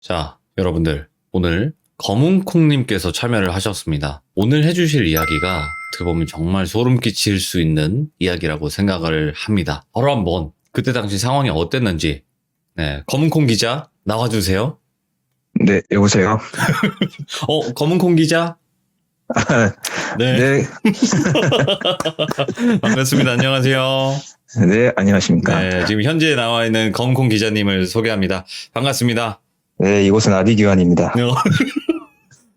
자, 여러분들, 오늘 검은콩님께서 참여를 하셨습니다. 오늘 해주실 이야기가 어떻게 보면 정말 소름 끼칠 수 있는 이야기라고 생각을 합니다. 바로 한번 그때 당시 상황이 어땠는지, 네, 검은콩 기자 나와주세요. 네, 여보세요. 검은콩 기자? 네. 네, 반갑습니다. 안녕하세요. 네, 안녕하십니까. 네, 지금 현재 나와 있는 검은콩 기자님을 소개합니다. 반갑습니다. 네, 이곳은 아비규환입니다.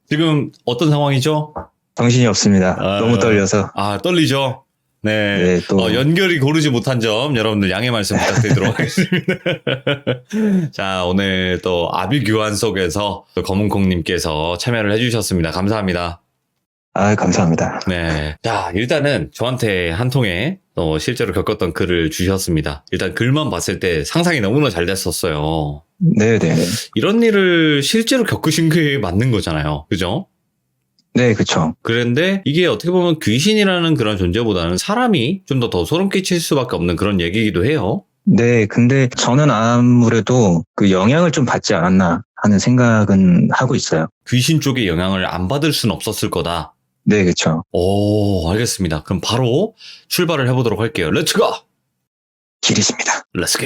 지금 어떤 상황이죠? 정신이 없습니다. 너무 떨려서. 떨리죠? 네. 네, 또. 연결이 고르지 못한 점 여러분들 양해 말씀 부탁드리도록 하겠습니다. 자, 오늘 또 아비규환 속에서 또 검은콩님께서 참여를 해주셨습니다. 감사합니다. 아, 감사합니다. 네. 자, 일단은 저한테 한 통에 실제로 겪었던 글을 주셨습니다. 일단 글만 봤을 때 상상이 너무나 잘 됐었어요. 네, 네. 이런 일을 실제로 겪으신 게 맞는 거잖아요. 그죠? 네, 그쵸. 그런데 이게 어떻게 보면 귀신이라는 그런 존재보다는 사람이 좀 더 소름 끼칠 수밖에 없는 그런 얘기이기도 해요. 네, 근데 저는 아무래도 그 영향을 좀 받지 않았나 하는 생각은 하고 있어요. 귀신 쪽의 영향을 안 받을 순 없었을 거다. 네, 그쵸. 오, 알겠습니다. 그럼 바로 출발을 해보도록 할게요. 렛츠 고! 길이십니다. 렛츠 기!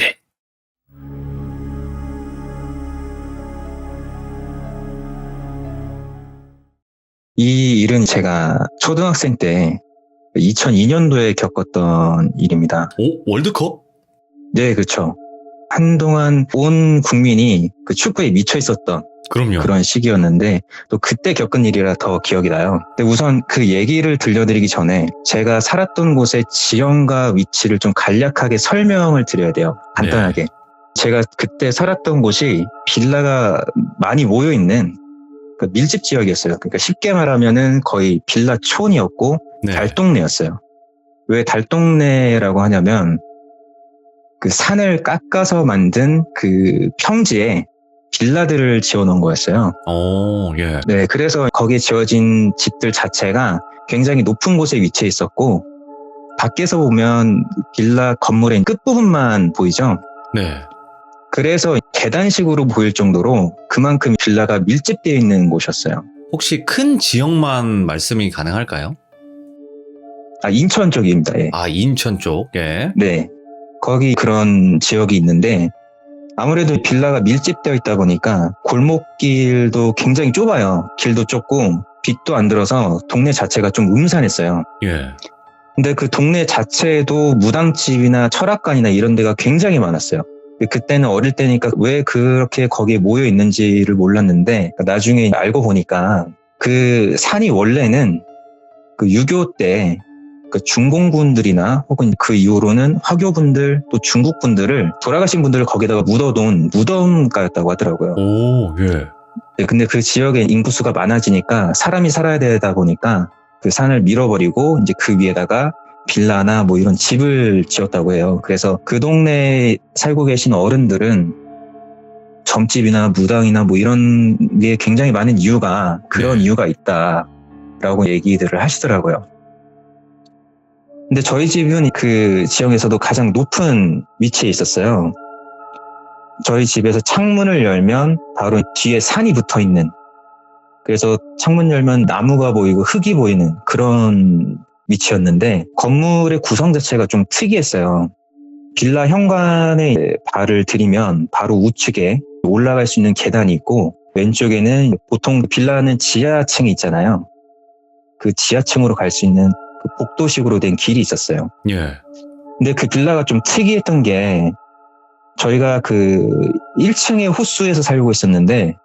이 일은 제가 초등학생 때 2002년도에 겪었던 일입니다. 오, 월드컵? 네, 그쵸. 한동안 온 국민이 그 축구에 미쳐 있었던 그럼요. 그런 시기였는데 또 그때 겪은 일이라 더 기억이 나요. 근데 우선 그 얘기를 들려드리기 전에 제가 살았던 곳의 지형과 위치를 좀 간략하게 설명을 드려야 돼요. 간단하게. 네. 제가 그때 살았던 곳이 빌라가 많이 모여있는 그 밀집 지역이었어요. 그러니까 쉽게 말하면은 거의 빌라촌이었고 네. 달동네였어요. 왜 달동네라고 하냐면 그 산을 깎아서 만든 그 평지에 빌라들을 지어놓은 거였어요. 오, 예. 네, 그래서 거기에 지어진 집들 자체가 굉장히 높은 곳에 위치해 있었고 밖에서 보면 빌라 건물의 끝부분만 보이죠. 네. 그래서 계단식으로 보일 정도로 그만큼 빌라가 밀집되어 있는 곳이었어요. 혹시 큰 지역만 말씀이 가능할까요? 인천 쪽입니다. 예. 인천 쪽, 예. 네, 거기 그런 지역이 있는데 아무래도 빌라가 밀집되어 있다 보니까 골목길도 굉장히 좁아요. 길도 좁고 빛도 안 들어서 동네 자체가 좀 음산했어요. 예. 근데 그 동네 자체에도 무당집이나 철학관이나 이런 데가 굉장히 많았어요. 그때는 어릴 때니까 왜 그렇게 거기에 모여 있는지를 몰랐는데 나중에 알고 보니까 그 산이 원래는 그 유교 때 그 중공군들이나 혹은 그 이후로는 화교분들 또 중국분들을 돌아가신 분들을 거기다가 묻어놓은 무덤가였다고 하더라고요. 오, 예. 네, 근데 그 지역에 인구수가 많아지니까 사람이 살아야 되다 보니까 그 산을 밀어버리고 이제 그 위에다가 빌라나 뭐 이런 집을 지었다고 해요. 그래서 그 동네에 살고 계신 어른들은 점집이나 무당이나 뭐 이런 게 굉장히 많은 이유가 그런 네. 이유가 있다라고 얘기들을 하시더라고요. 근데 저희 집은 그 지역에서도 가장 높은 위치에 있었어요. 저희 집에서 창문을 열면 바로 뒤에 산이 붙어 있는, 그래서 창문 열면 나무가 보이고 흙이 보이는 그런 위치였는데 건물의 구성 자체가 좀 특이했어요. 빌라 현관에 발을 들이면 바로 우측에 올라갈 수 있는 계단이 있고 왼쪽에는 보통 빌라는 지하층이 있잖아요. 그 지하층으로 갈 수 있는 그 복도식으로 된 길이 있었어요. 예. 근데 그 빌라가 좀 특이했던 게 저희가 그 1층의 호수에서 살고 있었는데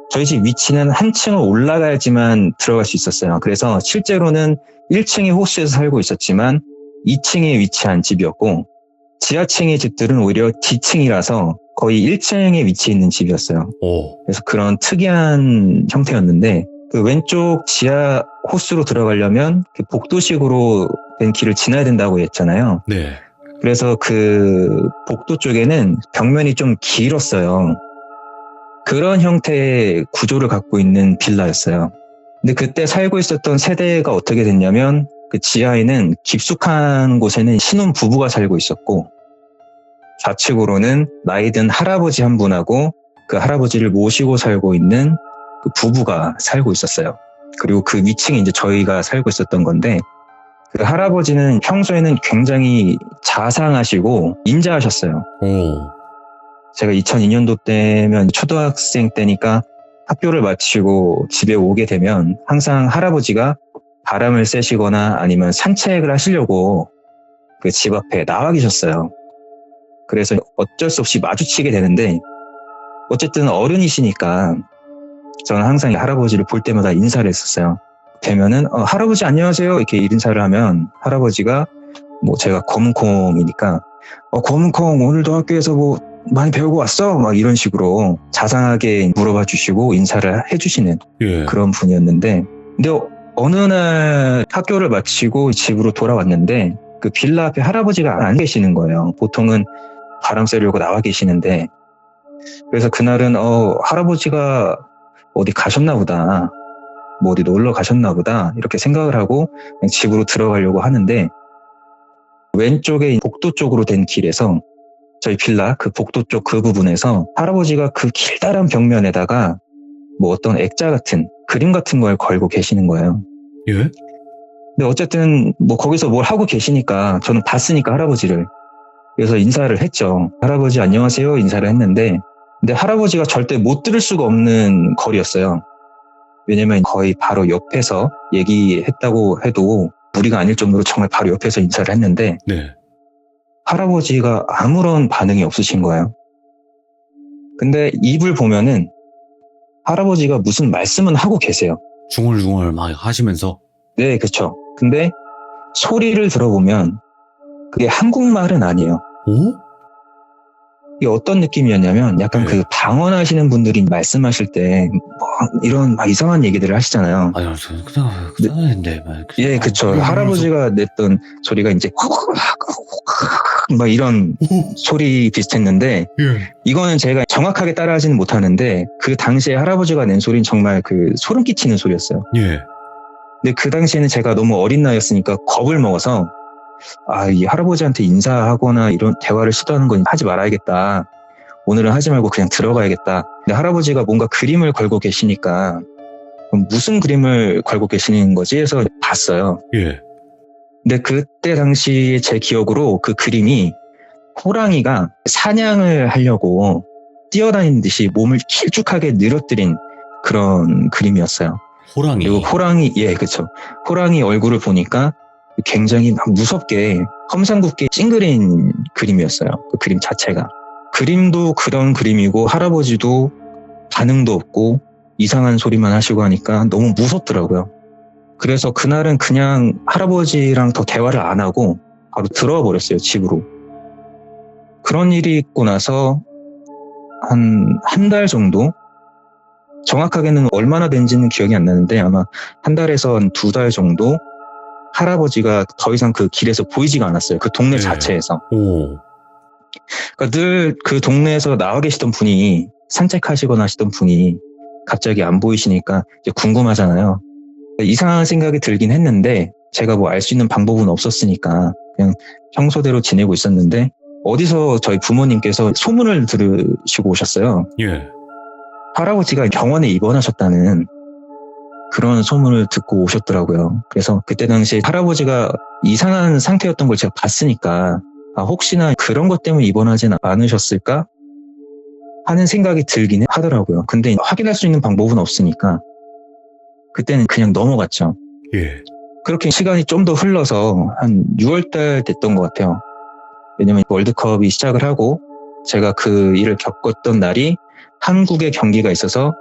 저희 집 위치는 한 층을 올라가야지만 들어갈 수 있었어요. 그래서 실제로는 1층의 호수에서 살고 있었지만 2층에 위치한 집이었고 지하층의 집들은 오히려 D층이라서 거의 1층에 위치해 있는 집이었어요. 오. 그래서 그런 특이한 형태였는데 그 왼쪽 지하 호수로 들어가려면 그 복도식으로 된 길을 지나야 된다고 했잖아요. 네. 그래서 그 복도 쪽에는 벽면이 좀 길었어요. 그런 형태의 구조를 갖고 있는 빌라였어요. 근데 그때 살고 있었던 세대가 어떻게 됐냐면 그 지하에는 깊숙한 곳에는 신혼 부부가 살고 있었고 좌측으로는 나이 든 할아버지 한 분하고 그 할아버지를 모시고 살고 있는 그 부부가 살고 있었어요. 그리고 그 위층에 이제 저희가 살고 있었던 건데, 그 할아버지는 평소에는 굉장히 자상하시고 인자하셨어요. 오. 제가 2002년도 때면 초등학생 때니까 학교를 마치고 집에 오게 되면 항상 할아버지가 바람을 쐬시거나 아니면 산책을 하시려고 그 집 앞에 나와 계셨어요. 그래서 어쩔 수 없이 마주치게 되는데, 어쨌든 어른이시니까 저는 항상 할아버지를 볼 때마다 인사를 했었어요. 되면은 할아버지 안녕하세요 이렇게 인사를 하면 할아버지가 뭐 제가 검은콩이니까 검은콩 오늘도 학교에서 뭐 많이 배우고 왔어? 막 이런 식으로 자상하게 물어봐 주시고 인사를 해주시는 예. 그런 분이었는데, 근데 어느 날 학교를 마치고 집으로 돌아왔는데 그 빌라 앞에 할아버지가 안 계시는 거예요. 보통은 바람 쐬려고 나와 계시는데, 그래서 그날은 할아버지가 어디 가셨나 보다, 뭐 어디 놀러 가셨나 보다 이렇게 생각을 하고 그냥 집으로 들어가려고 하는데, 왼쪽에 복도 쪽으로 된 길에서 저희 빌라 그 복도 쪽 그 부분에서 할아버지가 그 길다란 벽면에다가 뭐 어떤 액자 같은 그림 같은 걸 걸고 계시는 거예요. 예? 근데 어쨌든 뭐 거기서 뭘 하고 계시니까 저는 봤으니까 할아버지를, 그래서 인사를 했죠. 할아버지 안녕하세요 인사를 했는데, 근데 할아버지가 절대 못 들을 수가 없는 거리였어요. 왜냐면 거의 바로 옆에서 얘기했다고 해도 무리가 아닐 정도로 정말 바로 옆에서 인사를 했는데, 네. 할아버지가 아무런 반응이 없으신 거예요. 근데 입을 보면은 할아버지가 무슨 말씀은 하고 계세요. 중얼중얼 막 하시면서. 네, 그렇죠. 근데 소리를 들어보면 그게 한국말은 아니에요. 오? 이게 어떤 느낌이었냐면 약간 네. 그 방언하시는 분들이 말씀하실 때 뭐 이런 막 이상한 얘기들을 하시잖아요. 아니, 저는 그냥 했는데. 예, 그쵸. 할아버지가 냈던 소리가 이제 막 이런 소리 비슷했는데, 예. 이거는 제가 정확하게 따라하지는 못하는데 그 당시에 할아버지가 낸 소리는 정말 그 소름 끼치는 소리였어요. 예. 근데 그 당시에는 제가 너무 어린 나이였으니까 겁을 먹어서 이 할아버지한테 인사하거나 이런 대화를 시도하는 건 하지 말아야겠다. 오늘은 하지 말고 그냥 들어가야겠다. 근데 할아버지가 뭔가 그림을 걸고 계시니까 무슨 그림을 걸고 계시는 거지 해서 봤어요. 예. 근데 그때 당시 제 기억으로 그 그림이 호랑이가 사냥을 하려고 뛰어다니는 듯이 몸을 길쭉하게 늘어뜨린 그런 그림이었어요. 호랑이. 그리고 예, 그쵸. 호랑이 얼굴을 보니까 굉장히 막 무섭게 험상궂게 찡그린 그림이었어요. 그 그림 자체가. 그림도 그런 그림이고 할아버지도 반응도 없고 이상한 소리만 하시고 하니까 너무 무섭더라고요. 그래서 그날은 그냥 할아버지랑 더 대화를 안 하고 바로 들어와 버렸어요, 집으로. 그런 일이 있고 나서 한 달 정도? 정확하게는 얼마나 된지는 기억이 안 나는데 아마 한 달에서 한 2달 정도 할아버지가 더 이상 그 길에서 보이지가 않았어요. 그 동네 네. 자체에서. 오. 그러니까 늘 그 동네에서 나와 계시던 분이, 산책하시거나 하시던 분이 갑자기 안 보이시니까 이제 궁금하잖아요. 이상한 생각이 들긴 했는데 제가 뭐 알 수 있는 방법은 없었으니까 그냥 평소대로 지내고 있었는데, 어디서 저희 부모님께서 소문을 들으시고 오셨어요. 예. 할아버지가 병원에 입원하셨다는 그런 소문을 듣고 오셨더라고요. 그래서 그때 당시에 할아버지가 이상한 상태였던 걸 제가 봤으니까 혹시나 그런 것 때문에 입원하진 않으셨을까 하는 생각이 들긴 하더라고요. 근데 확인할 수 있는 방법은 없으니까 그때는 그냥 넘어갔죠. 예. 그렇게 시간이 좀 더 흘러서 한 6월달 됐던 것 같아요. 왜냐면 월드컵이 시작을 하고 제가 그 일을 겪었던 날이 한국에 경기가 있어서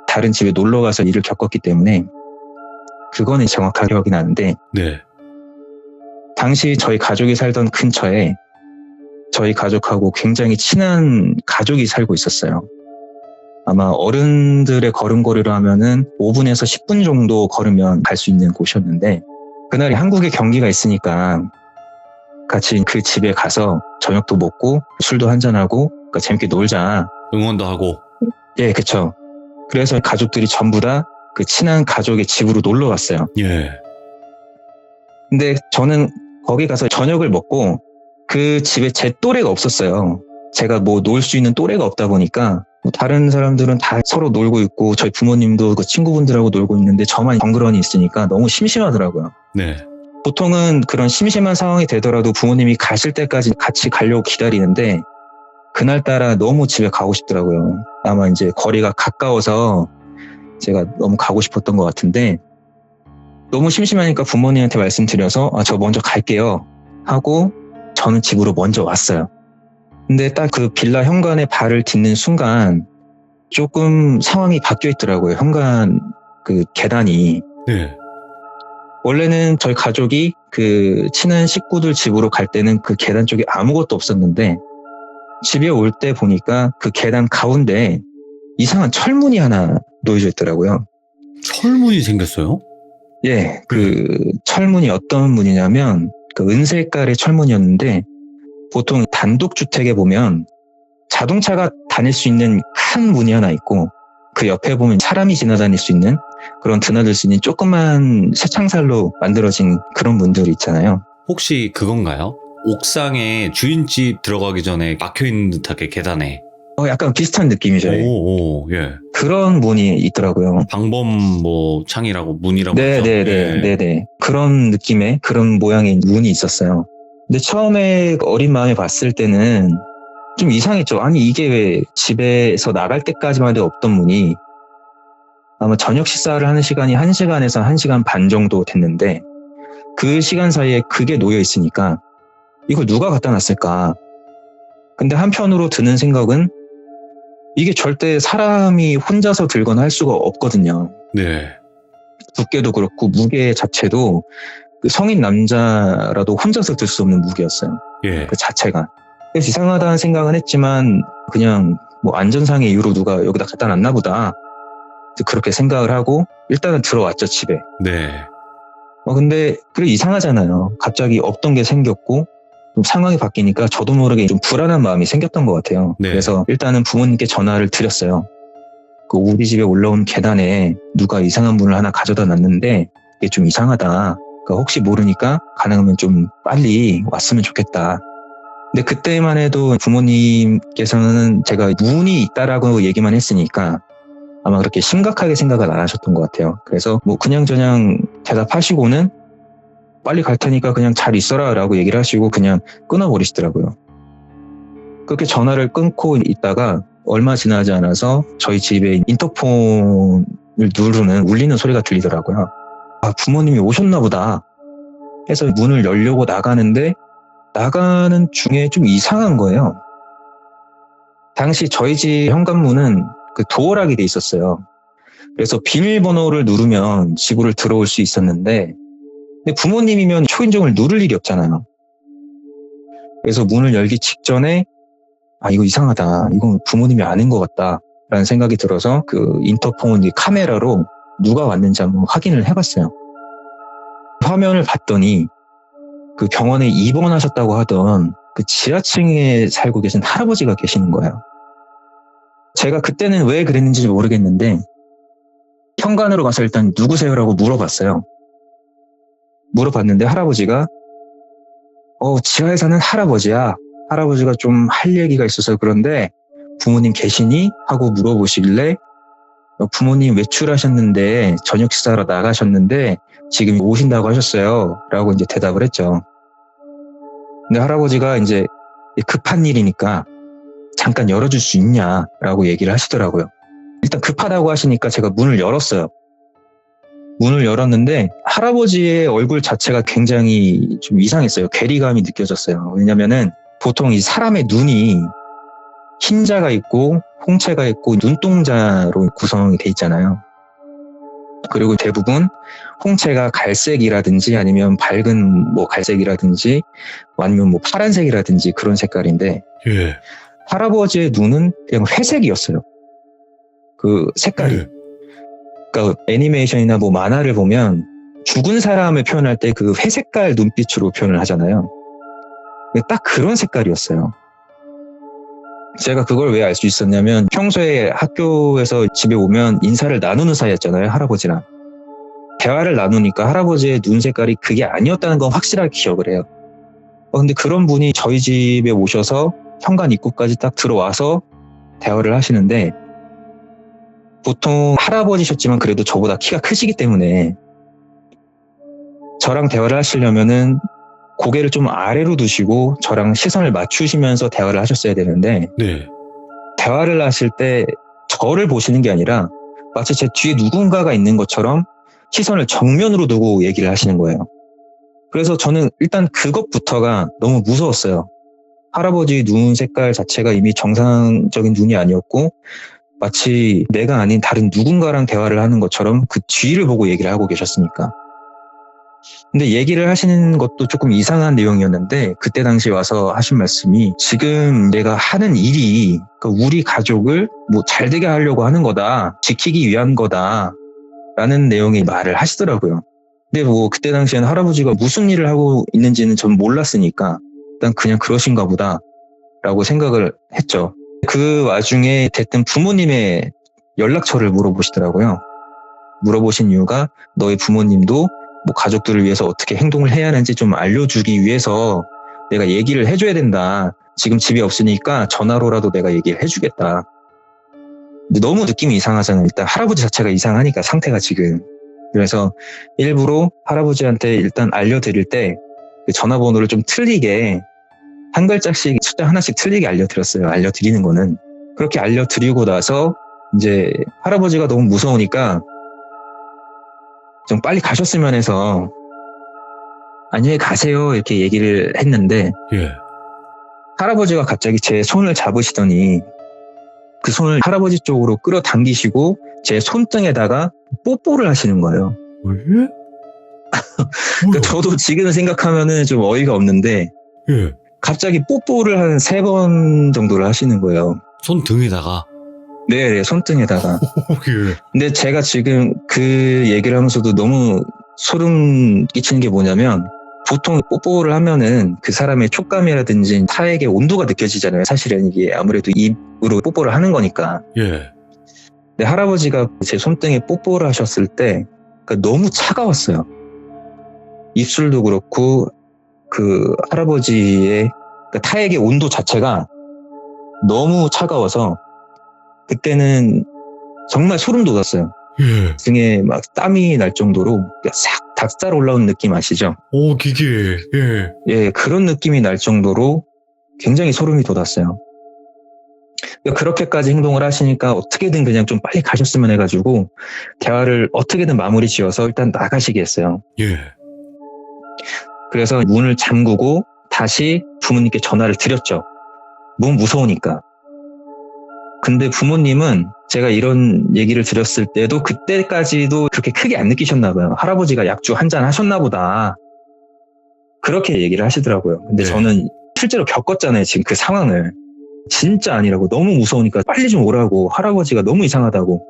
다른 집에 놀러 가서 일을 겪었기 때문에 그거는 정확하게 기억이 나는데, 네. 당시 저희 가족이 살던 근처에 저희 가족하고 굉장히 친한 가족이 살고 있었어요. 아마 어른들의 걸음걸이로 하면은 5분에서 10분 정도 걸으면 갈 수 있는 곳이었는데, 그날이 한국에 경기가 있으니까 같이 그 집에 가서 저녁도 먹고 술도 한잔하고 그러니까 재밌게 놀자. 응원도 하고. 예, 그쵸. 그래서 가족들이 전부 다 그 친한 가족의 집으로 놀러 갔어요. 예. 근데 저는 거기 가서 저녁을 먹고 그 집에 제 또래가 없었어요. 제가 뭐 놀 수 있는 또래가 없다 보니까 다른 사람들은 다 서로 놀고 있고 저희 부모님도 그 친구분들하고 놀고 있는데 저만 덩그러니 있으니까 너무 심심하더라고요. 네. 보통은 그런 심심한 상황이 되더라도 부모님이 가실 때까지 같이 가려고 기다리는데 그날따라 너무 집에 가고 싶더라고요. 아마 이제 거리가 가까워서 제가 너무 가고 싶었던 것 같은데 너무 심심하니까 부모님한테 말씀드려서 저 먼저 갈게요 하고 저는 집으로 먼저 왔어요. 근데 딱 그 빌라 현관에 발을 딛는 순간 조금 상황이 바뀌어 있더라고요. 현관 그 계단이. 네. 원래는 저희 가족이 그 친한 식구들 집으로 갈 때는 그 계단 쪽에 아무것도 없었는데 집에 올 때 보니까 그 계단 가운데 이상한 철문이 하나 놓여져 있더라고요. 철문이 생겼어요? 예, 그 철문이 어떤 문이냐면 그 은색깔의 철문이었는데 보통 단독주택에 보면 자동차가 다닐 수 있는 큰 문이 하나 있고 그 옆에 보면 사람이 지나다닐 수 있는 그런 드나들 수 있는 조그만 쇠창살로 만들어진 그런 문들이 있잖아요. 혹시 그건가요? 옥상에 주인집 들어가기 전에 막혀있는 듯하게 계단에. 약간 비슷한 느낌이죠. 오, 예. 그런 문이 있더라고요. 방범 뭐 창이라고 문이라고 하죠? 네네네. 그런 느낌의 그런 모양의 문이 있었어요. 근데 처음에 어린 마음에 봤을 때는 좀 이상했죠. 아니 이게 왜 집에서 나갈 때까지만 해도 없던 문이 아마 저녁 식사를 하는 시간이 1시간에서 1시간 반 정도 됐는데 그 시간 사이에 그게 놓여 있으니까 이걸 누가 갖다 놨을까. 근데 한편으로 드는 생각은 이게 절대 사람이 혼자서 들거나 할 수가 없거든요. 네. 두께도 그렇고 무게 자체도 그 성인 남자라도 혼자서 들 수 없는 무게였어요. 예. 그 자체가. 그래서 이상하다는 생각은 했지만 그냥 뭐 안전상의 이유로 누가 여기다 갖다 놨나 보다. 그렇게 생각을 하고 일단은 들어왔죠, 집에. 네. 근데 그래 이상하잖아요. 갑자기 없던 게 생겼고 좀 상황이 바뀌니까 저도 모르게 좀 불안한 마음이 생겼던 것 같아요. 네. 그래서 일단은 부모님께 전화를 드렸어요. 그 우리 집에 올라온 계단에 누가 이상한 문을 하나 가져다 놨는데 이게 좀 이상하다. 그러니까 혹시 모르니까 가능하면 좀 빨리 왔으면 좋겠다. 근데 그때만 해도 부모님께서는 제가 문이 있다라고 얘기만 했으니까 아마 그렇게 심각하게 생각을 안 하셨던 것 같아요. 그래서 뭐 그냥저냥 대답하시고는 빨리 갈 테니까 그냥 잘 있어라 라고 얘기를 하시고 그냥 끊어버리시더라고요. 그렇게 전화를 끊고 있다가 얼마 지나지 않아서 저희 집에 인터폰을 누르는 울리는 소리가 들리더라고요. 부모님이 오셨나 보다 해서 문을 열려고 나가는데 나가는 중에 좀 이상한 거예요. 당시 저희 집 현관문은 그 도어락이 돼 있었어요. 그래서 비밀번호를 누르면 집으로 들어올 수 있었는데 근데 부모님이면 초인종을 누를 일이 없잖아요. 그래서 문을 열기 직전에 이거 이상하다. 이건 부모님이 아닌 것 같다. 라는 생각이 들어서 그 인터폰 카메라로 누가 왔는지 한번 확인을 해봤어요. 화면을 봤더니 그 병원에 입원하셨다고 하던 그 지하층에 살고 계신 할아버지가 계시는 거예요. 제가 그때는 왜 그랬는지 모르겠는데 현관으로 가서 일단 누구세요라고 물어봤어요. 물어봤는데 할아버지가 지하에 사는 할아버지야. 할아버지가 좀 할 얘기가 있어서 그런데 부모님 계시니? 하고 물어보시길래 부모님 외출하셨는데 저녁 식사하러 나가셨는데 지금 오신다고 하셨어요. 라고 이제 대답을 했죠. 근데 할아버지가 이제 급한 일이니까 잠깐 열어줄 수 있냐? 라고 얘기를 하시더라고요. 일단 급하다고 하시니까 제가 문을 열었어요. 문을 열었는데 할아버지의 얼굴 자체가 굉장히 좀 이상했어요. 괴리감이 느껴졌어요. 왜냐면은 보통 이 사람의 눈이 흰자가 있고 홍채가 있고 눈동자로 구성이 돼 있잖아요. 그리고 대부분 홍채가 갈색이라든지 아니면 밝은 뭐 갈색이라든지 아니면 뭐 파란색이라든지 그런 색깔인데 예. 할아버지의 눈은 그냥 회색이었어요. 그 색깔이. 예. 그러니까 애니메이션이나 뭐 만화를 보면 죽은 사람을 표현할 때 그 회색깔 눈빛으로 표현을 하잖아요. 딱 그런 색깔이었어요. 제가 그걸 왜 알 수 있었냐면 평소에 학교에서 집에 오면 인사를 나누는 사이였잖아요, 할아버지랑. 대화를 나누니까 할아버지의 눈 색깔이 그게 아니었다는 건 확실하게 기억을 해요. 근데 그런 분이 저희 집에 오셔서 현관 입구까지 딱 들어와서 대화를 하시는데 보통 할아버지셨지만 그래도 저보다 키가 크시기 때문에 저랑 대화를 하시려면은 고개를 좀 아래로 두시고 저랑 시선을 맞추시면서 대화를 하셨어야 되는데 네. 대화를 하실 때 저를 보시는 게 아니라 마치 제 뒤에 누군가가 있는 것처럼 시선을 정면으로 두고 얘기를 하시는 거예요. 그래서 저는 일단 그것부터가 너무 무서웠어요. 할아버지 눈 색깔 자체가 이미 정상적인 눈이 아니었고 마치 내가 아닌 다른 누군가랑 대화를 하는 것처럼 그 뒤를 보고 얘기를 하고 계셨으니까. 근데 얘기를 하시는 것도 조금 이상한 내용이었는데 그때 당시 와서 하신 말씀이 지금 내가 하는 일이 우리 가족을 뭐 잘되게 하려고 하는 거다. 지키기 위한 거다. 라는 내용의 말을 하시더라고요. 근데 뭐 그때 당시에는 할아버지가 무슨 일을 하고 있는지는 전 몰랐으니까 일단 그냥 그러신가 보다 라고 생각을 했죠. 그 와중에 대뜸 부모님의 연락처를 물어보시더라고요. 물어보신 이유가 너희 부모님도 뭐 가족들을 위해서 어떻게 행동을 해야 하는지 좀 알려주기 위해서 내가 얘기를 해줘야 된다. 지금 집에 없으니까 전화로라도 내가 얘기를 해주겠다. 근데 너무 느낌이 이상하잖아요. 일단 할아버지 자체가 이상하니까 상태가 지금. 그래서 일부러 할아버지한테 일단 알려드릴 때 전화번호를 좀 틀리게 한 글자씩 숫자 하나씩 틀리게 알려드렸어요. 알려드리는 거는. 그렇게 알려드리고 나서 이제 할아버지가 너무 무서우니까 좀 빨리 가셨으면 해서 안녕히 가세요 이렇게 얘기를 했는데 예. 할아버지가 갑자기 제 손을 잡으시더니 그 손을 할아버지 쪽으로 끌어당기시고 제 손등에다가 뽀뽀를 하시는 거예요. 왜? 그러니까 저도 지금 생각하면은 좀 어이가 없는데 예. 갑자기 뽀뽀를 한 3번 정도를 하시는 거예요. 손 등에다가. 네, 손등에다가. 예. 근데 제가 지금 그 얘기를 하면서도 너무 소름 끼치는 게 뭐냐면 보통 뽀뽀를 하면은 그 사람의 촉감이라든지 타액의 온도가 느껴지잖아요. 사실은 이게 아무래도 입으로 뽀뽀를 하는 거니까. 예. 근데 할아버지가 제 손등에 뽀뽀를 하셨을 때 그러니까 너무 차가웠어요. 입술도 그렇고 그 할아버지의 그러니까 타액의 온도 자체가 너무 차가워서 그때는 정말 소름 돋았어요. 예. 등에 막 땀이 날 정도로 싹 닭살 올라온 느낌 아시죠? 오, 기계. 예. 예, 그런 느낌이 날 정도로 굉장히 소름이 돋았어요. 그렇게까지 행동을 하시니까 어떻게든 그냥 좀 빨리 가셨으면 해가지고 대화를 어떻게든 마무리 지어서 일단 나가시게 했어요. 예. 그래서 문을 잠그고 다시 부모님께 전화를 드렸죠. 너무 무서우니까. 근데 부모님은 제가 이런 얘기를 드렸을 때도 그때까지도 그렇게 크게 안 느끼셨나 봐요. 할아버지가 약주 한 잔 하셨나 보다. 그렇게 얘기를 하시더라고요. 근데 네. 저는 실제로 겪었잖아요. 지금 그 상황을. 진짜 아니라고. 너무 무서우니까 빨리 좀 오라고. 할아버지가 너무 이상하다고.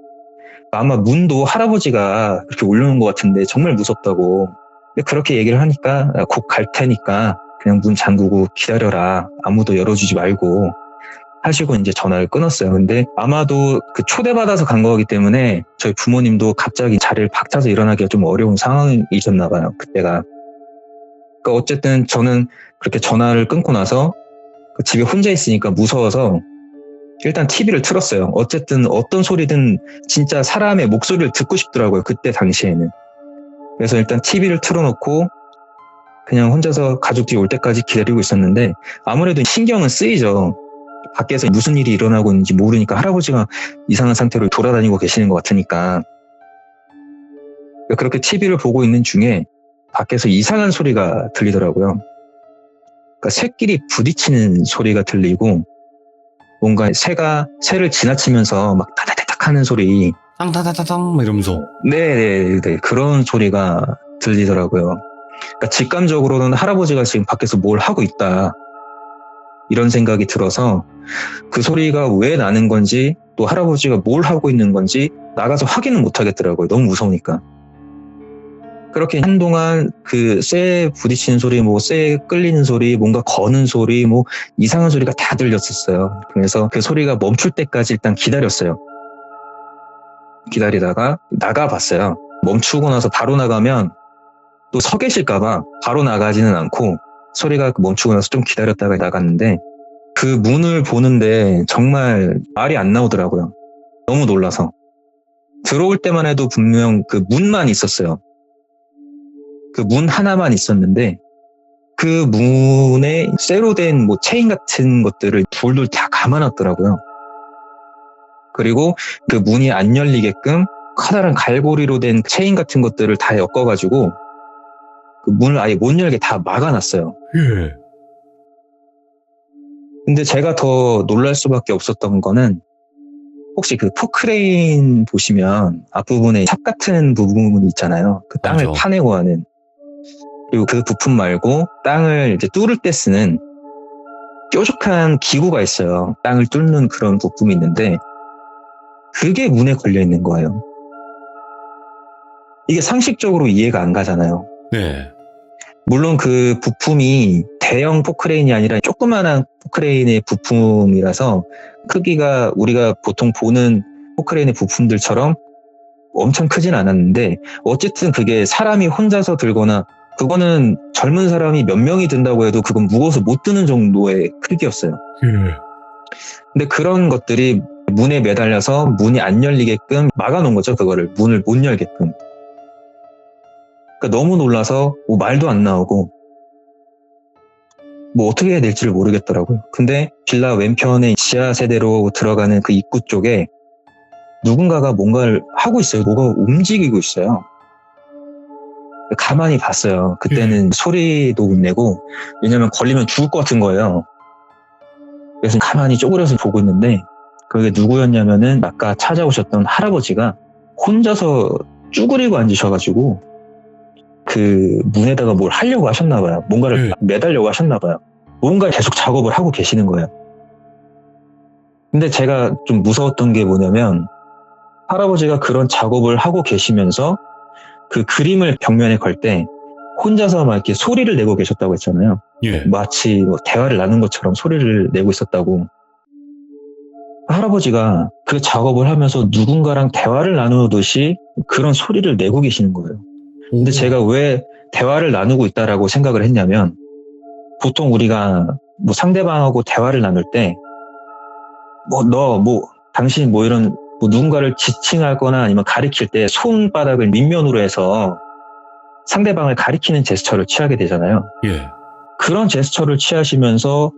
아마 문도 할아버지가 그렇게 올려놓은 것 같은데 정말 무섭다고. 근데 그렇게 얘기를 하니까 곧 갈 테니까 그냥 문 잠그고 기다려라. 아무도 열어주지 말고. 하시고 이제 전화를 끊었어요. 근데 아마도 그 초대받아서 간 거기 때문에 저희 부모님도 갑자기 자리를 박차서 일어나기가 좀 어려운 상황이셨나 봐요. 그때가. 그러니까 어쨌든 저는 그렇게 전화를 끊고 나서 집에 혼자 있으니까 무서워서 일단 TV를 틀었어요. 어쨌든 어떤 소리든 진짜 사람의 목소리를 듣고 싶더라고요. 그때 당시에는. 그래서 일단 TV를 틀어놓고 그냥 혼자서 가족들이 올 때까지 기다리고 있었는데 아무래도 신경은 쓰이죠. 밖에서 무슨 일이 일어나고 있는지 모르니까 할아버지가 이상한 상태로 돌아다니고 계시는 것 같으니까. 그렇게 TV를 보고 있는 중에 밖에서 이상한 소리가 들리더라고요. 그러니까 새끼리 부딪히는 소리가 들리고 뭔가 새를 지나치면서 막 타다다닥 하는 소리. 땅타다다당 이러면서. 네, 그런 소리가 들리더라고요. 그러니까 직감적으로는 할아버지가 지금 밖에서 뭘 하고 있다. 이런 생각이 들어서 그 소리가 왜 나는 건지 또 할아버지가 뭘 하고 있는 건지 나가서 확인은 못 하겠더라고요. 너무 무서우니까. 그렇게 한동안 그 쇠 부딪히는 소리, 뭐 쇠 끌리는 소리, 뭔가 거는 소리, 뭐 이상한 소리가 다 들렸었어요. 그래서 그 소리가 멈출 때까지 일단 기다렸어요. 기다리다가 나가봤어요. 멈추고 나서 바로 나가면 또 서 계실까봐 바로 나가지는 않고 소리가 멈추고 나서 좀 기다렸다가 나갔는데 그 문을 보는데 정말 말이 안 나오더라고요. 너무 놀라서. 들어올 때만 해도 분명 그 문만 있었어요. 그 문 하나만 있었는데 그 문에 쇠로 된 뭐 체인 같은 것들을 둘둘 다 감아놨더라고요. 그리고 그 문이 안 열리게끔 커다란 갈고리로 된 체인 같은 것들을 다 엮어가지고 그 문을 아예 못 열게 다 막아놨어요. 예. 근데 제가 더 놀랄 수밖에 없었던 거는 혹시 그 포크레인 보시면 앞부분에 삽 같은 부분이 있잖아요. 그 땅을 맞아. 파내고 하는. 그리고 그 부품 말고 땅을 이제 뚫을 때 쓰는 뾰족한 기구가 있어요. 땅을 뚫는 그런 부품이 있는데 그게 문에 걸려 있는 거예요. 이게 상식적으로 이해가 안 가잖아요. 네. 물론 그 부품이 대형 포크레인이 아니라 조그마한 포크레인의 부품이라서 크기가 우리가 보통 보는 포크레인의 부품들처럼 엄청 크진 않았는데 어쨌든 그게 사람이 혼자서 들거나 그거는 젊은 사람이 몇 명이 든다고 해도 그건 무거워서 못 드는 정도의 크기였어요. 예. 근데 그런 것들이 문에 매달려서 문이 안 열리게끔 막아놓은 거죠. 그거를 문을 못 열게끔. 그러니까 너무 놀라서 뭐 말도 안 나오고 뭐 어떻게 해야 될지를 모르겠더라고요. 근데 빌라 왼편에 지하 세대로 들어가는 그 입구 쪽에 누군가가 뭔가를 하고 있어요. 뭐가 움직이고 있어요. 가만히 봤어요. 그때는 소리도 못 내고 왜냐면 걸리면 죽을 것 같은 거예요. 그래서 가만히 쪼그려서 보고 있는데 그게 누구였냐면은 아까 찾아오셨던 할아버지가 혼자서 쭈그리고 앉으셔가지고 그 문에다가 뭘 하려고 하셨나 봐요. 뭔가를 매달려고 하셨나 봐요. 뭔가 계속 작업을 하고 계시는 거예요. 근데 제가 좀 무서웠던 게 뭐냐면 할아버지가 그런 작업을 하고 계시면서 그 그림을 벽면에 걸 때 혼자서 막 이렇게 소리를 내고 계셨다고 했잖아요. 예. 마치 뭐 대화를 나눈 것처럼 소리를 내고 있었다고. 할아버지가 그 작업을 하면서 누군가랑 대화를 나누듯이 그런 소리를 내고 계시는 거예요. 근데 제가 왜 대화를 나누고 있다라고 생각을 했냐면 보통 우리가 뭐 상대방하고 대화를 나눌 때 당신 뭐 이런 뭐 누군가를 지칭하거나 아니면 가리킬 때 손바닥을 밑면으로 해서 상대방을 가리키는 제스처를 취하게 되잖아요. 예. 그런 제스처를 취하시면서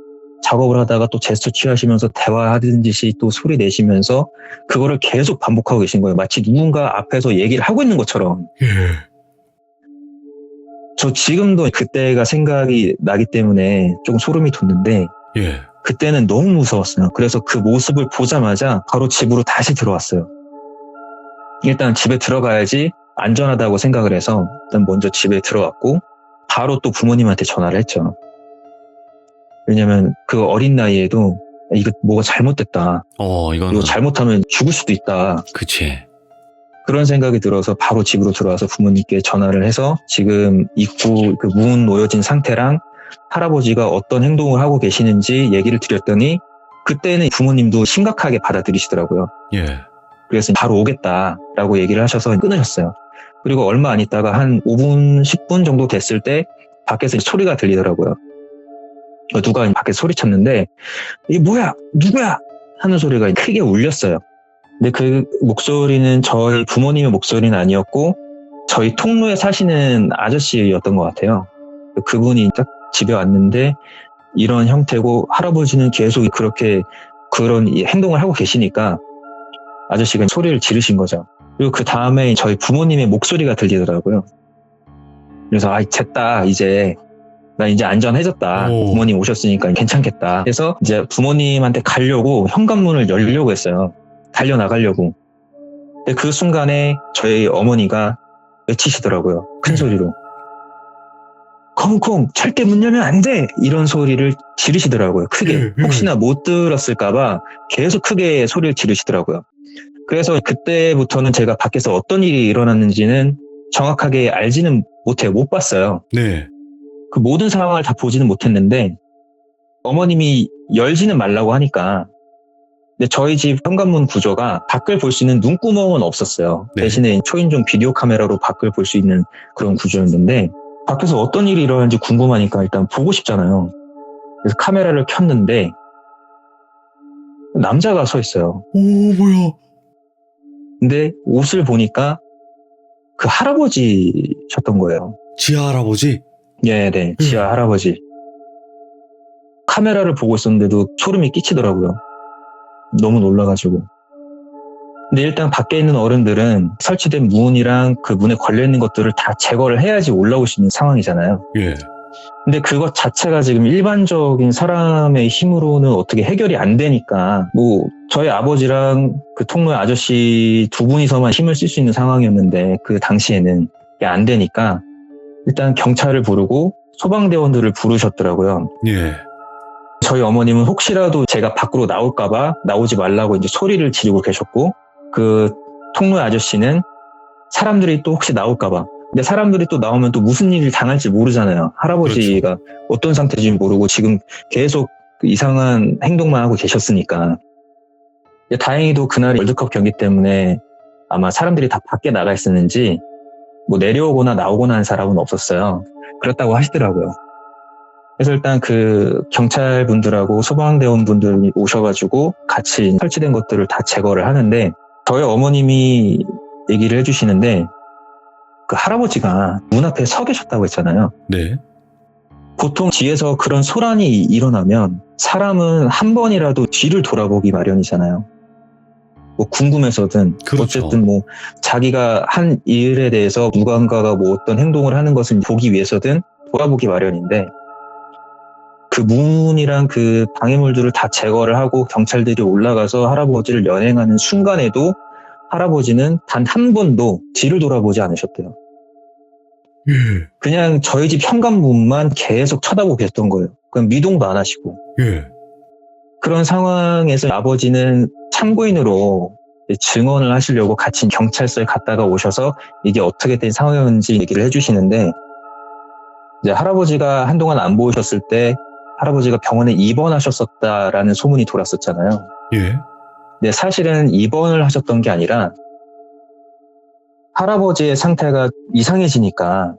작업을 하다가 또 제스처 취하시면서 대화하던 듯이 또 소리 내시면서 그거를 계속 반복하고 계신 거예요. 마치 누군가 앞에서 얘기를 하고 있는 것처럼. 예. 저 지금도 그때가 생각이 나기 때문에 좀 소름이 돋는데 예. 그때는 너무 무서웠어요. 그래서 그 모습을 보자마자 바로 집으로 다시 들어왔어요. 일단 집에 들어가야지 안전하다고 생각을 해서 일단 먼저 집에 들어왔고 바로 또 부모님한테 전화를 했죠. 왜냐면 그 어린 나이에도 이거 뭐가 잘못됐다. 이거는. 이거 잘못하면 죽을 수도 있다. 그치. 그런 생각이 들어서 바로 집으로 들어와서 부모님께 전화를 해서 지금 입구 그 문 놓여진 상태랑 할아버지가 어떤 행동을 하고 계시는지 얘기를 드렸더니 그때는 부모님도 심각하게 받아들이시더라고요. 예. 그래서 바로 오겠다라고 얘기를 하셔서 끊으셨어요. 그리고 얼마 안 있다가 한 5분, 10분 정도 됐을 때 밖에서 소리가 들리더라고요. 누가 밖에서 소리쳤는데 이게 뭐야? 누구야? 하는 소리가 크게 울렸어요. 근데 그 목소리는 저희 부모님의 목소리는 아니었고 저희 통로에 사시는 아저씨였던 것 같아요. 그분이 딱 집에 왔는데 이런 형태고 할아버지는 계속 그렇게 그런 행동을 하고 계시니까 아저씨가 소리를 지르신 거죠. 그리고 그 다음에 저희 부모님의 목소리가 들리더라고요. 그래서 됐다 이제 나 이제 안전해졌다. 부모님 오셨으니까 괜찮겠다. 그래서 이제 부모님한테 가려고 현관문을 열려고 했어요. 달려나가려고. 근데 그 순간에 저희 어머니가 외치시더라고요. 큰 소리로. 콩콩 절대 문 열면 안 돼! 이런 소리를 지르시더라고요. 크게. 혹시나 못 들었을까봐 계속 크게 소리를 지르시더라고요. 그래서 그때부터는 제가 밖에서 어떤 일이 일어났는지는 정확하게 알지는 못해요. 못 봤어요. 네. 그 모든 상황을 다 보지는 못했는데 어머님이 열지는 말라고 하니까 근데 저희 집 현관문 구조가 밖을 볼 수 있는 눈구멍은 없었어요. 네. 대신에 초인종 비디오 카메라로 밖을 볼 수 있는 그런 구조였는데 밖에서 어떤 일이 일어나는지 궁금하니까 일단 보고 싶잖아요. 그래서 카메라를 켰는데 남자가 서 있어요. 오, 뭐야. 근데 옷을 보니까 그 할아버지셨던 거예요. 지하 할아버지? 네, 지하 할아버지. 카메라를 보고 있었는데도 소름이 끼치더라고요. 너무 놀라가지고. 근데 일단 밖에 있는 어른들은 설치된 문이랑 그 문에 걸려있는 것들을 다 제거를 해야지 올라올 수 있는 상황이잖아요. 예. 근데 그것 자체가 지금 일반적인 사람의 힘으로는 어떻게 해결이 안 되니까, 뭐, 저희 아버지랑 그 통로의 아저씨 두 분이서만 힘을 쓸 수 있는 상황이었는데, 그 당시에는 이게 안 되니까, 일단 경찰을 부르고 소방대원들을 부르셨더라고요. 예. 저희 어머님은 혹시라도 제가 밖으로 나올까봐 나오지 말라고 이제 소리를 지르고 계셨고, 그 통로의 아저씨는 사람들이 또 혹시 나올까봐. 근데 사람들이 또 나오면 또 무슨 일을 당할지 모르잖아요. 할아버지가 어떤 상태인지 모르고 지금 계속 그 이상한 행동만 하고 계셨으니까. 다행히도 그날 월드컵 경기 때문에 아마 사람들이 다 밖에 나가 있었는지 뭐 내려오거나 나오거나 한 사람은 없었어요. 그렇다고 하시더라고요. 그래서 일단 그 경찰분들하고 소방대원분들이 오셔가지고 같이 설치된 것들을 다 제거를 하는데, 저희 어머님이 얘기를 해주시는데 그 할아버지가 문 앞에 서 계셨다고 했잖아요. 네. 보통 뒤에서 그런 소란이 일어나면 사람은 한 번이라도 뒤를 돌아보기 마련이잖아요. 뭐 궁금해서든 그렇죠. 어쨌든 뭐 자기가 한 일에 대해서 누군가가 뭐 어떤 행동을 하는 것을 보기 위해서든 돌아보기 마련인데, 그 문이랑 그 방해물들을 다 제거를 하고 경찰들이 올라가서 할아버지를 연행하는 순간에도 할아버지는 단 한 번도 뒤를 돌아보지 않으셨대요. 예. 그냥 저희 집 현관문만 계속 쳐다보고 계셨던 거예요. 그냥 미동도 안 하시고. 예. 그런 상황에서 아버지는 참고인으로 증언을 하시려고 같이 경찰서에 갔다가 오셔서 이게 어떻게 된 상황인지 얘기를 해주시는데, 이제 할아버지가 한동안 안 보이셨을 때 할아버지가 병원에 입원하셨었다라는 소문이 돌았었잖아요. 예. 근데 사실은 입원을 하셨던 게 아니라 할아버지의 상태가 이상해지니까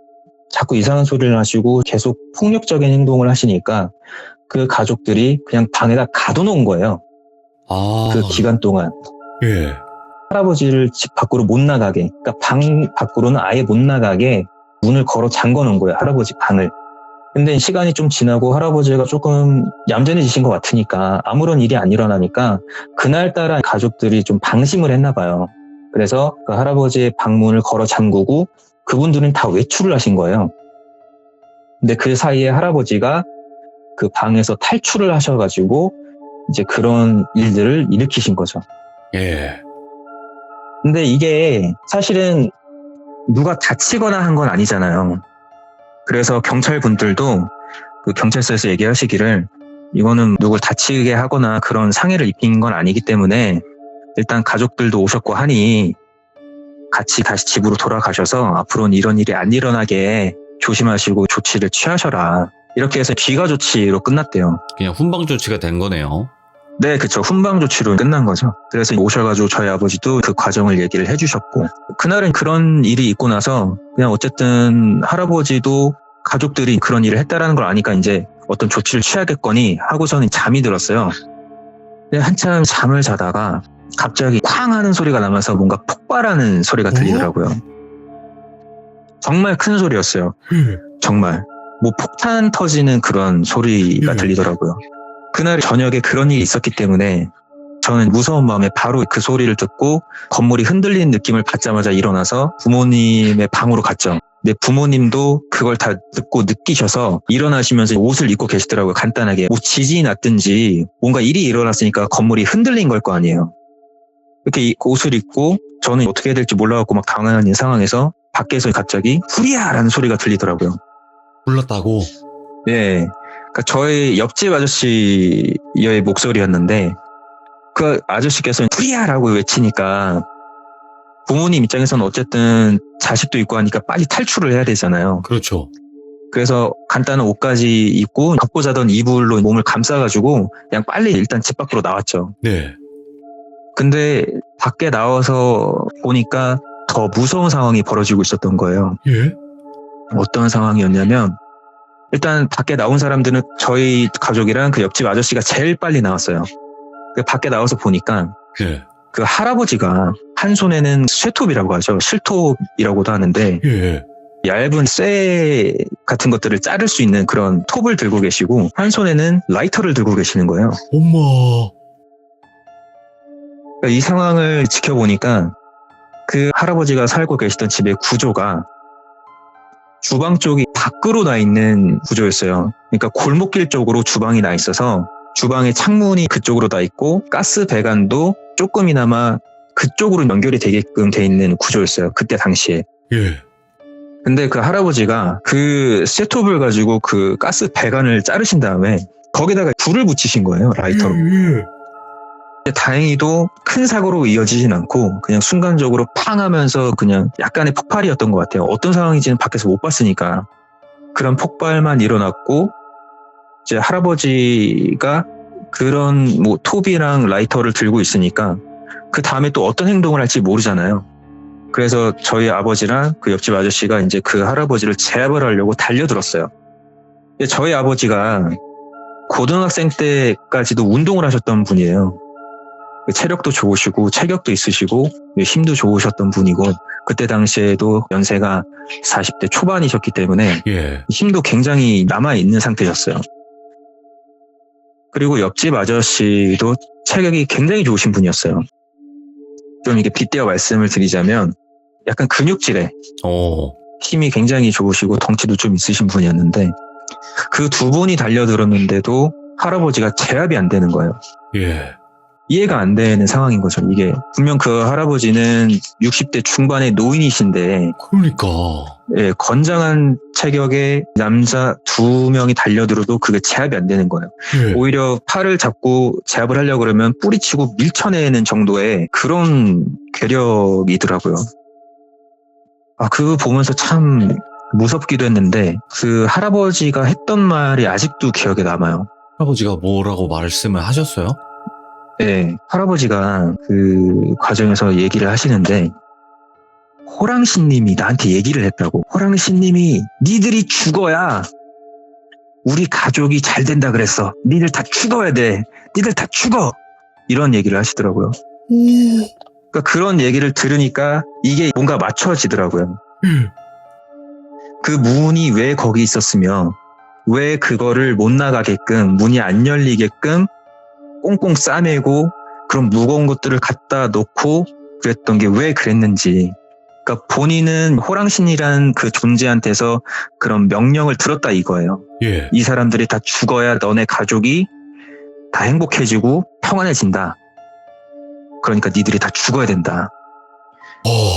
자꾸 이상한 소리를 하시고 계속 폭력적인 행동을 하시니까 그 가족들이 그냥 방에다 가둬놓은 거예요. 아. 그 기간 동안. 예. 할아버지를 집 밖으로 못 나가게, 그러니까 방 밖으로는 아예 못 나가게 문을 걸어 잠궈 놓은 거예요, 할아버지 방을. 근데 시간이 좀 지나고 할아버지가 조금 얌전해지신 것 같으니까 아무런 일이 안 일어나니까 그날따라 가족들이 좀 방심을 했나 봐요. 그래서 그 할아버지의 방문을 걸어 잠그고 그분들은 다 외출을 하신 거예요. 근데 그 사이에 할아버지가 그 방에서 탈출을 하셔가지고 이제 그런 일들을 일으키신 거죠. 예. 근데 이게 사실은 누가 다치거나 한 건 아니잖아요. 그래서 경찰분들도 그 경찰서에서 얘기하시기를 이거는 누굴 다치게 하거나 그런 상해를 입힌 건 아니기 때문에 일단 가족들도 오셨고 하니 같이 다시 집으로 돌아가셔서 앞으로는 이런 일이 안 일어나게 조심하시고 조치를 취하셔라. 이렇게 해서 귀가 조치로 끝났대요. 그냥 훈방 조치가 된 거네요. 네, 그쵸. 훈방 조치로 끝난 거죠. 그래서 오셔가지고 저희 아버지도 그 과정을 얘기를 해주셨고, 그날은 그런 일이 있고 나서 그냥 어쨌든 할아버지도 가족들이 그런 일을 했다라는 걸 아니까 이제 어떤 조치를 취하겠거니 하고서는 잠이 들었어요. 근데 한참 잠을 자다가 갑자기 쾅 하는 소리가 나면서 뭔가 폭발하는 소리가 들리더라고요. 정말 큰 소리였어요. 정말. 뭐 폭탄 터지는 그런 소리가 들리더라고요. 그날 저녁에 그런 일이 있었기 때문에 저는 무서운 마음에 바로 그 소리를 듣고 건물이 흔들리는 느낌을 받자마자 일어나서 부모님의 방으로 갔죠. 근데 부모님도 그걸 다 듣고 느끼셔서 일어나시면서 옷을 입고 계시더라고요. 간단하게. 뭐 지진이 났든지 뭔가 일이 일어났으니까 건물이 흔들린 걸 거 아니에요. 이렇게 옷을 입고 저는 어떻게 해야 될지 몰라갖고 막 당황한 상황에서 밖에서 갑자기 후리야! 라는 소리가 들리더라고요. 불렀다고? 네. 그러니까 저희 옆집 아저씨의 목소리였는데 그 아저씨께서는 후리야라고 외치니까 부모님 입장에서는 어쨌든 자식도 있고 하니까 빨리 탈출을 해야 되잖아요. 그렇죠. 그래서 간단한 옷까지 입고 덮고 자던 이불로 몸을 감싸가지고 그냥 빨리 일단 집 밖으로 나왔죠. 네. 근데 밖에 나와서 보니까 더 무서운 상황이 벌어지고 있었던 거예요. 예? 어떤 상황이었냐면 일단 밖에 나온 사람들은 저희 가족이랑 그 옆집 아저씨가 제일 빨리 나왔어요. 밖에 나와서 보니까 예. 그 할아버지가 한 손에는 쇠톱이라고 하죠. 실톱이라고도 하는데 예. 얇은 쇠 같은 것들을 자를 수 있는 그런 톱을 들고 계시고 한 손에는 라이터를 들고 계시는 거예요. 엄마. 그러니까 이 상황을 지켜보니까 그 할아버지가 살고 계시던 집의 구조가 주방 쪽이 밖으로 나 있는 구조였어요. 그러니까 골목길 쪽으로 주방이 나 있어서 주방의 창문이 그쪽으로 다 있고 가스 배관도 조금이나마 그쪽으로 연결이 되게끔 돼 있는 구조였어요. 그때 당시에. 예. 근데 그 할아버지가 그 쇠톱을 가지고 그 가스 배관을 자르신 다음에 거기다가 불을 붙이신 거예요. 라이터로. 예. 다행히도 큰 사고로 이어지진 않고 그냥 순간적으로 팡 하면서 그냥 약간의 폭발이었던 것 같아요. 어떤 상황인지는 밖에서 못 봤으니까. 그런 폭발만 일어났고 이제 할아버지가 그런 뭐 톱이랑 라이터를 들고 있으니까 그 다음에 또 어떤 행동을 할지 모르잖아요. 그래서 저희 아버지랑 그 옆집 아저씨가 이제 그 할아버지를 제압을 하려고 달려들었어요. 근데 저희 아버지가 고등학생 때까지도 운동을 하셨던 분이에요. 체력도 좋으시고 체격도 있으시고 힘도 좋으셨던 분이고 그때 당시에도 연세가 40대 초반이셨기 때문에 예. 힘도 굉장히 남아있는 상태였어요. 그리고 옆집 아저씨도 체격이 굉장히 좋으신 분이었어요. 좀 이게 빗대어 말씀을 드리자면 약간 근육질에 힘이 굉장히 좋으시고 덩치도 좀 있으신 분이었는데 그 두 분이 달려들었는데도 할아버지가 제압이 안 되는 거예요. 예. 이해가 안 되는 상황인 거죠. 이게 분명 그 할아버지는 60대 중반의 노인이신데 그러니까. 예, 건장한 체격의 남자 두 명이 달려들어도 그게 제압이 안 되는 거예요. 예. 오히려 팔을 잡고 제압을 하려고 그러면 뿌리치고 밀쳐내는 정도의 그런 괴력이더라고요. 그거 보면서 참 무섭기도 했는데 그 할아버지가 했던 말이 아직도 기억에 남아요. 할아버지가 뭐라고 말씀을 하셨어요? 네, 할아버지가 그 과정에서 얘기를 하시는데 호랑신님이 나한테 얘기를 했다고. 호랑신님이 니들이 죽어야 우리 가족이 잘 된다 그랬어. 니들 다 죽어야 돼. 니들 다 죽어. 이런 얘기를 하시더라고요. 그러니까 그런 얘기를 들으니까 이게 뭔가 맞춰지더라고요. 그 문이 왜 거기 있었으며 왜 그거를 못 나가게끔 문이 안 열리게끔 꽁꽁 싸매고 그런 무거운 것들을 갖다 놓고 그랬던 게 왜 그랬는지. 그러니까 본인은 호랑신이란 그 존재한테서 그런 명령을 들었다 이거예요. 예. 이 사람들이 다 죽어야 너네 가족이 다 행복해지고 평안해진다. 그러니까 니들이 다 죽어야 된다.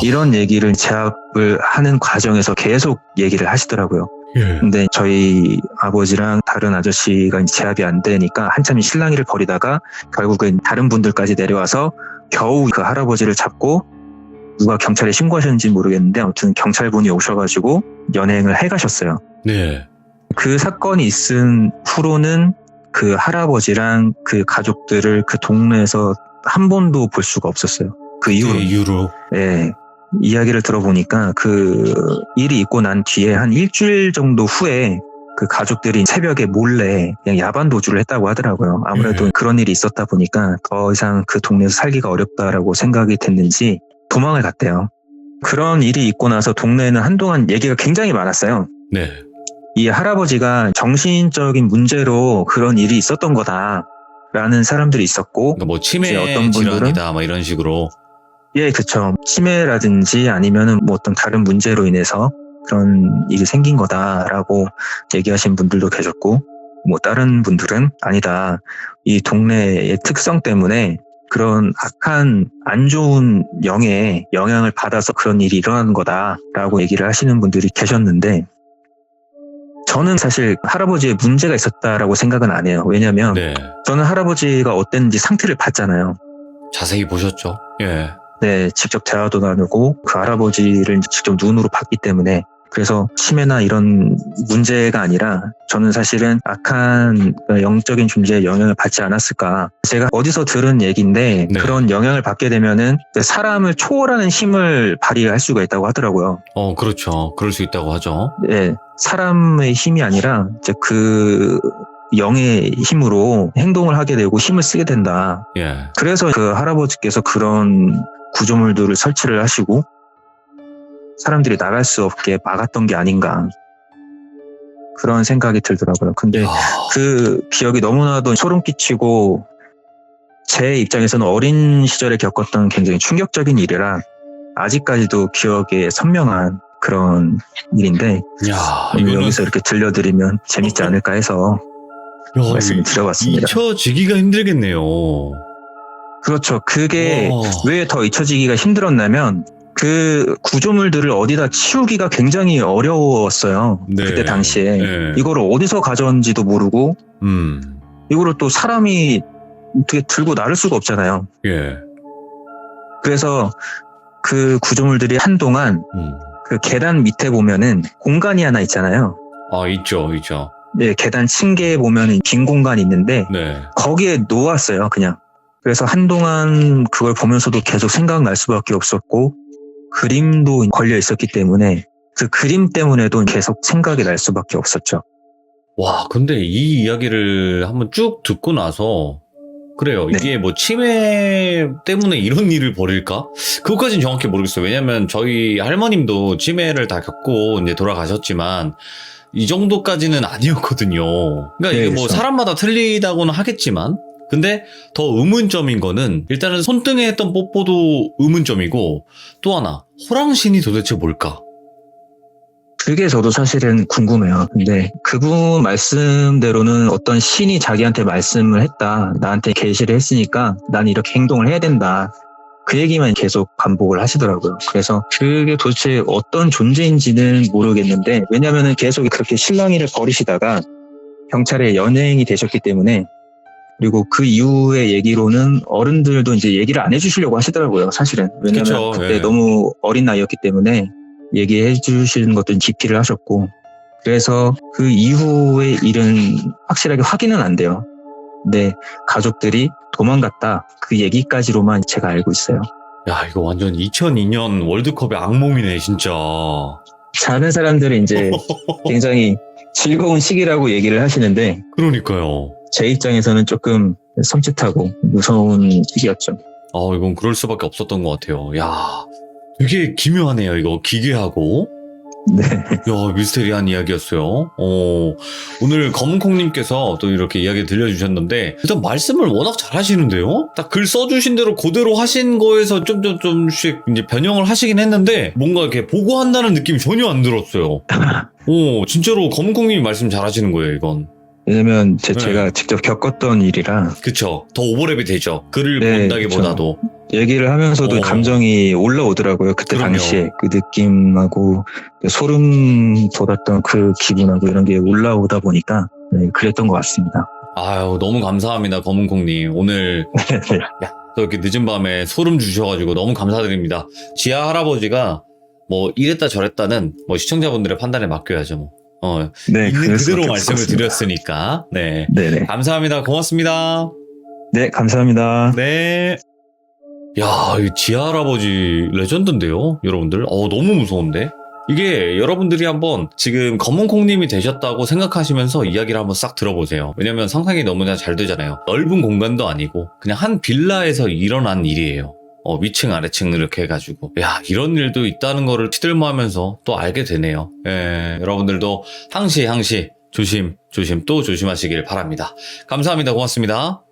이런 얘기를 제압을 하는 과정에서 계속 얘기를 하시더라고요. 예. 근데 저희 아버지랑 다른 아저씨가 제압이 안 되니까 한참 실랑이를 벌이다가 결국엔 다른 분들까지 내려와서 겨우 그 할아버지를 잡고 누가 경찰에 신고하셨는지 모르겠는데 아무튼 경찰분이 오셔가지고 연행을 해가셨어요. 네. 그 사건이 있은 후로는 그 할아버지랑 그 가족들을 그 동네에서 한 번도 볼 수가 없었어요. 그 이후로. 이후로. 예. 이야기를 들어보니까 그 일이 있고 난 뒤에 한 일주일 정도 후에 그 가족들이 새벽에 몰래 그냥 야반 도주를 했다고 하더라고요. 아무래도 그런 일이 있었다 보니까 더 이상 그 동네에서 살기가 어렵다라고 생각이 됐는지 도망을 갔대요. 그런 일이 있고 나서 동네에는 한동안 얘기가 굉장히 많았어요. 네. 이 할아버지가 정신적인 문제로 그런 일이 있었던 거다라는 사람들이 있었고, 그러니까 뭐 치매 이제 어떤 분들은- 질환이다 뭐 이런 식으로. 예, 그쵸. 치매라든지 아니면은 뭐 어떤 다른 문제로 인해서 그런 일이 생긴 거다라고 얘기하신 분들도 계셨고, 뭐 다른 분들은 아니다. 이 동네의 특성 때문에 그런 악한 안 좋은 영의 영향을 받아서 그런 일이 일어나는 거다라고 얘기를 하시는 분들이 계셨는데, 저는 사실 할아버지의 문제가 있었다라고 생각은 안 해요. 왜냐면 네. 저는 할아버지가 어땠는지 상태를 봤잖아요. 자세히 보셨죠? 예. 네, 직접 대화도 나누고 그 할아버지를 직접 눈으로 봤기 때문에, 그래서 치매나 이런 문제가 아니라 저는 사실은 악한 영적인 존재의 영향을 받지 않았을까. 제가 어디서 들은 얘기인데 네. 그런 영향을 받게 되면은 사람을 초월하는 힘을 발휘할 수가 있다고 하더라고요. 그렇죠. 그럴 수 있다고 하죠. 네, 사람의 힘이 아니라 이제 그 영의 힘으로 행동을 하게 되고 힘을 쓰게 된다. 예. 그래서 그 할아버지께서 그런 구조물들을 설치를 하시고 사람들이 나갈 수 없게 막았던 게 아닌가. 그런 생각이 들더라고요. 근데 야. 그 기억이 너무나도 소름 끼치고 제 입장에서는 어린 시절에 겪었던 굉장히 충격적인 일이라 아직까지도 기억에 선명한 그런 일인데 야, 오늘 이거는 여기서 이렇게 들려드리면 재밌지 않을까 해서 야, 말씀을 드려봤습니다. 잊혀지기가 힘들겠네요. 그렇죠. 그게 와. 왜 더 잊혀지기가 힘들었냐면 그 구조물들을 어디다 치우기가 굉장히 어려웠어요. 네. 그때 당시에. 네. 이거를 어디서 가져온지도 모르고 음. 이거를 또 사람이 어떻게 들고 나를 수가 없잖아요. 예. 그래서 그 구조물들이 한동안 그 계단 밑에 보면은 공간이 하나 있잖아요. 아, 있죠. 네, 계단 층계에 보면은 빈 공간이 있는데 네. 거기에 놓았어요, 그냥. 그래서 한동안 그걸 보면서도 계속 생각날 수밖에 없었고 그림도 걸려 있었기 때문에 그 그림 때문에도 계속 생각이 날 수밖에 없었죠. 와, 근데 이 이야기를 한번 쭉 듣고 나서 그래요. 네. 이게 뭐 치매 때문에 이런 일을 벌일까? 그것까지는 정확히 모르겠어요. 왜냐면 저희 할머님도 치매를 다 겪고 이제 돌아가셨지만 이 정도까지는 아니었거든요. 그러니까 이게 네, 뭐 그렇죠. 사람마다 틀리다고는 하겠지만 근데 더 의문점인 거는 일단은 손등에 했던 뽀뽀도 의문점이고 또 하나 호랑신이 도대체 뭘까? 그게 저도 사실은 궁금해요. 근데 그분 말씀대로는 어떤 신이 자기한테 말씀을 했다. 나한테 계시를 했으니까 난 이렇게 행동을 해야 된다. 그 얘기만 계속 반복을 하시더라고요. 그래서 그게 도대체 어떤 존재인지는 모르겠는데 왜냐면은 계속 그렇게 실랑이를 벌이시다가 경찰에 연행이 되셨기 때문에 그리고 그 이후의 얘기로는 어른들도 이제 얘기를 안 해주시려고 하시더라고요. 사실은. 왜냐면 그쵸, 그때 예. 너무 어린 나이였기 때문에 얘기해 주시는 것도 기피를 하셨고 그래서 그 이후의 일은 확실하게 확인은 안 돼요. 근데 가족들이 도망갔다 그 얘기까지로만 제가 알고 있어요. 야, 이거 완전 2002년 월드컵의 악몽이네, 진짜. 자는 사람들은 이제 굉장히 즐거운 시기라고 얘기를 하시는데 그러니까요. 제 입장에서는 조금 섬찟하고 무서운 시기였죠. 이건 그럴 수밖에 없었던 것 같아요. 야, 되게 기묘하네요, 이거. 기괴하고. 네. 야, 미스테리한 이야기였어요. 오늘 검은콩님께서 또 이렇게 이야기 들려주셨는데, 일단 말씀을 워낙 잘 하시는데요? 딱 글 써주신 대로 그대로 하신 거에서 좀씩 이제 변형을 하시긴 했는데, 뭔가 이렇게 보고한다는 느낌이 전혀 안 들었어요. 진짜로 검은콩님이 말씀 잘 하시는 거예요, 이건. 왜냐면 네. 제가 직접 겪었던 일이라 그쵸. 더 오버랩이 되죠. 글을 네, 본다기보다도. 얘기를 하면서도 감정이 올라오더라고요. 그때 그럼요. 당시에 그 느낌하고 소름 돋았던 그 기분하고 이런 게 올라오다 보니까 네, 그랬던 것 같습니다. 아유, 너무 감사합니다, 검은콩님. 오늘 야, 또 이렇게 늦은 밤에 소름 주셔가지고 너무 감사드립니다. 지하 할아버지가 뭐 이랬다 저랬다는 뭐 시청자분들의 판단에 맡겨야죠. 뭐. 네, 있는 그럴 그대로 수밖에 말씀을 없었습니다. 드렸으니까. 네. 네네. 감사합니다. 고맙습니다. 네, 감사합니다. 네. 야, 이 지하 할아버지 레전드인데요, 여러분들. 너무 무서운데? 이게 여러분들이 한번 지금 검은콩님이 되셨다고 생각하시면서 이야기를 한번 싹 들어보세요. 왜냐면 상상이 너무나 잘 되잖아요. 넓은 공간도 아니고 그냥 한 빌라에서 일어난 일이에요. 위층 아래층 이렇게 해가지고 야, 이런 일도 있다는 거를 시들머하면서 또 알게 되네요. 여러분들도 항시 조심 또 조심하시길 바랍니다. 감사합니다. 고맙습니다.